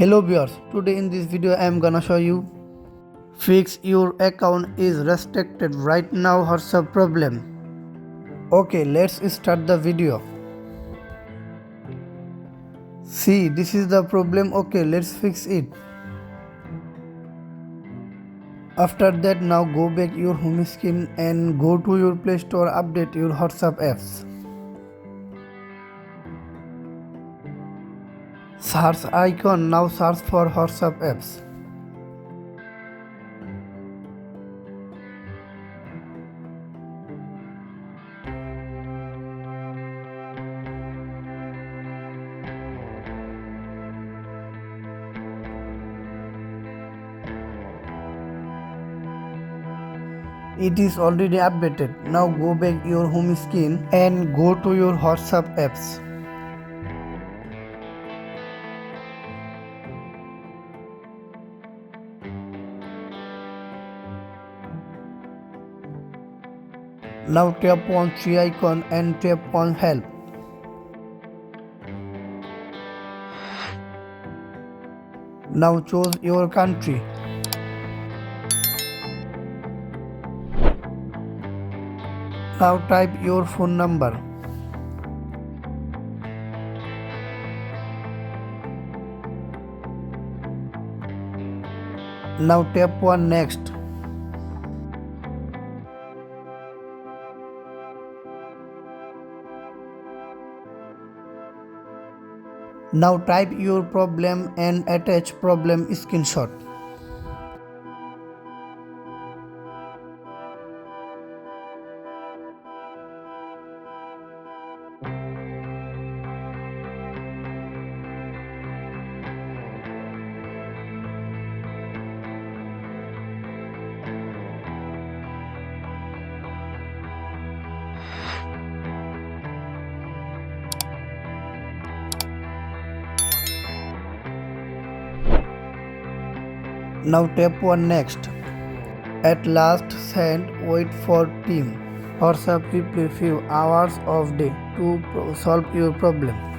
Hello viewers, today in this video I am gonna show you fix your account is restricted right now WhatsApp problem. Okay, let's start the video. See, this is the problem. Okay, let's fix it. After that, now go back your home screen and go to your Play Store, update your WhatsApp apps. Search icon, now search for WhatsApp apps. It is already updated. Now go back your home screen and go to your WhatsApp apps. Now tap on three icon and tap on help. Now choose your country. Now type your phone number. Now tap on next. Now type your problem and attach problem screenshot. Now tap on next. At last send, wait for team. WhatsApp reply few hours of day to solve your problem.